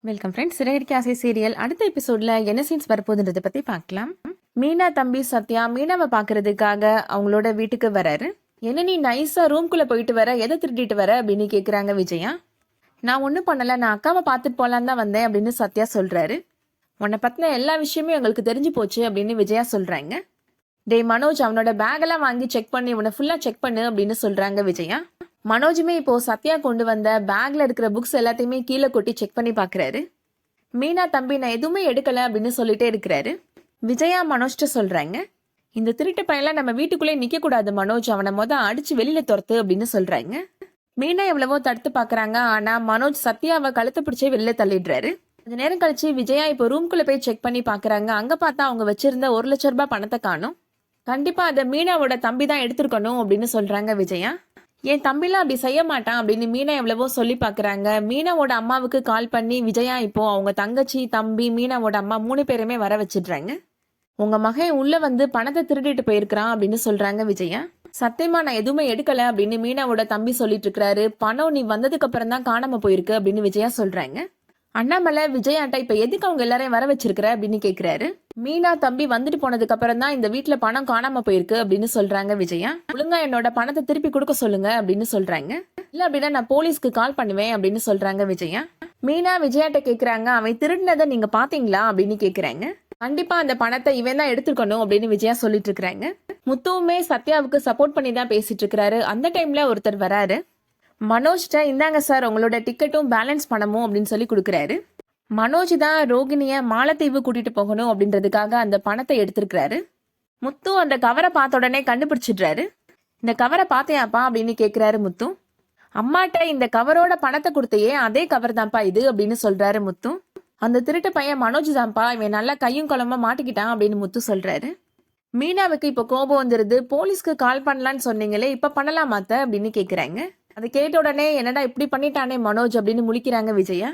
Welcome friends. Siragadikka ஆசை serial அடுத்த எபிசோட்ல என்ன சீன்ஸ் வரப்போகுதுன்றதை பத்தி பார்க்கலாம். மீனா தம்பி சத்யா மீனாவை பார்க்கறதுக்காக அவங்களோட வீட்டுக்கு வராரு. என்ன நீ நைஸா ரூம்குள்ள போயிட்டு வர, எதை திருடிட்டு வர அப்படின்னு கேட்குறாங்க விஜயா. நான் ஒன்றும் பண்ணல, நான் அக்காவை பார்த்துட்டு போலான்னு தான் வந்தேன் அப்படின்னு சத்யா சொல்றாரு. உன்னை பத்தின எல்லா விஷயமே எங்களுக்கு தெரிஞ்சு போச்சு அப்படின்னு விஜயா சொல்றாங்க. டே மனோஜ், அவனோட பேக்கெல்லாம் வாங்கி செக் பண்ணி இவனை ஃபுல்லா செக் பண்ணு அப்படின்னு சொல்றாங்க விஜயா. மனோஜுமே இப்போ சத்யா கொண்டு வந்த பேக்ல இருக்கிற புக்ஸ் எல்லாத்தையுமே கீழே கொட்டி செக் பண்ணி பாக்குறாரு. மீனா தம்பி நான் எதுவுமே எடுக்கல அப்படின்னு சொல்லிட்டே இருக்கிறாரு. விஜயா மனோஜ்ட்ட சொல்றாங்க, இந்த திருட்டு பையெல்லாம் நம்ம வீட்டுக்குள்ளே நிக்க கூடாது மனோஜ், அவனை அடிச்சு வெளியில துரத்து அப்படின்னு சொல்றாங்க. மீனா எவ்வளவோ தடுத்து பாக்குறாங்க, ஆனா மனோஜ் சத்யாவை கழுத்து பிடிச்சே வெளியில தள்ளிடுறாரு. கொஞ்ச நேரம் கழிச்சு விஜயா இப்போ ரூம்குள்ள போய் செக் பண்ணி பாக்குறாங்க. அங்க பார்த்தா அவங்க வச்சிருந்த 1,00,000 ரூபாய் பணத்தை காணும். கண்டிப்பா அதை மீனாவோட தம்பி தான் எடுத்திருக்கணும் அப்படின்னு சொல்றாங்க விஜயா. என் தம்பிலாம் அப்படி செய்ய மாட்டான் அப்படின்னு மீனா எவ்வளவோ சொல்லி பாக்குறாங்க. மீனாவோட அம்மாவுக்கு கால் பண்ணி விஜயா இப்போ அவங்க தங்கச்சி, தம்பி, மீனாவோட அம்மா 3 பேருமே வர வச்சிடுறாங்க. உங்க மகன் உள்ள வந்து பணத்தை திருடிட்டு போயிருக்கிறான் அப்படின்னு சொல்றாங்க விஜயா. சத்தியமா நான் எதுவுமே எடுக்கல அப்படின்னு மீனாவோட தம்பி சொல்லிட்டு இருக்கிறாரு. பணம் நீ வந்ததுக்கு அப்புறம் தான் காணாம போயிருக்கு அப்படின்னு விஜயா சொல்றாங்க. அண்ணாமலை விஜயாட்ட இப்ப எதுக்கு அவங்க எல்லாரையும் வர வச்சிருக்கிற அப்படின்னு கேக்குறாரு. மீனா தம்பி வந்துட்டு போனதுக்கு அப்புறம் தான் இந்த வீட்டுல பணம் காணாம போயிருக்கு அப்படின்னு சொல்றாங்க விஜயா. ஒழுங்கா என்னோட பணத்தை திருப்பி கொடுக்க சொல்லுங்க அப்படின்னு சொல்றாங்க. இல்ல அப்படின்னா நான் போலீஸ்க்கு கால் பண்ணுவேன் அப்படின்னு சொல்றாங்க விஜயா. மீனா விஜயாட்ட கேக்குறாங்க, அவன் திருடினதை நீங்க பாத்தீங்களா அப்படின்னு கேக்குறாங்க. கண்டிப்பா அந்த பணத்தை இவன் தான் எடுத்துக்கணும் அப்படின்னு விஜயா சொல்லிட்டு இருக்காங்க. முத்துவுமே சத்யாவுக்கு சப்போர்ட் பண்ணி தான் பேசிட்டு இருக்கிறாரு. அந்த டைம்ல ஒருத்தர் வராரு. மனோஜ்ட இந்தாங்க சார் உங்களோட டிக்கெட்டும் பேலன்ஸ் பணமும் அப்படின்னு சொல்லி கொடுக்குறாரு. மனோஜ் தான் ரோகிணிய மாலத்தீவு கூட்டிட்டு போகணும் அப்படின்றதுக்காக அந்த பணத்தை எடுத்திருக்கிறாரு. முத்து அந்த கவரை பார்த்த உடனே கண்டுபிடிச்சிடுறாரு. இந்த கவரை பார்த்தியாப்பா அப்படின்னு கேட்கிறாரு முத்து. அம்மாட்ட இந்த கவரோட பணத்தை கொடுத்தையே அதே கவர் தான்ப்பா இது அப்படின்னு சொல்றாரு முத்து. அந்த திருட்டு பையன் மனோஜ் தான்ப்பா, இவன் நல்லா கையும் குளமா மாட்டிக்கிட்டான் அப்படின்னு முத்து சொல்றாரு. மீனாவுக்கு இப்போ கோபம் வந்துருது. போலீஸ்க்கு கால் பண்ணலான்னு சொன்னீங்களே, இப்ப பண்ணலாமாத்த அப்படின்னு கேக்குறாங்க. அதை கேட்ட உடனே என்னடா இப்படி பண்ணிட்டானே மனோஜ் அப்படின்னு முழிக்கிறாங்க விஜயா.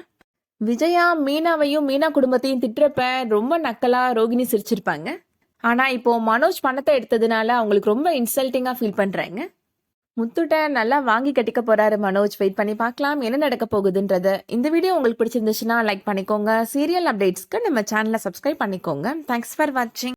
விஜயா மீனாவையும் மீனா குடும்பத்தையும் திட்டுறப்ப ரொம்ப நக்கலா ரோகிணி சிரிச்சிருப்பாங்க. ஆனா இப்போ மனோஜ் பணத்தை எடுத்ததுனால அவங்களுக்கு ரொம்ப இன்சல்ட்டிங்கா ஃபீல் பண்றாங்க. முத்துட்ட நல்லா வாங்கி கட்டிக்க போறாரு மனோஜ். வெயிட் பண்ணி பார்க்கலாம் என்ன நடக்க போகுதுன்றது. இந்த வீடியோ உங்களுக்கு பிடிச்சிருந்துச்சுன்னா லைக் பண்ணிக்கோங்க. சீரியல் அப்டேட்ஸ்க்கு நம்ம சேனலை சப்ஸ்கிரைப் பண்ணிக்கோங்க. தேங்க்ஸ் ஃபார் வாட்சிங்.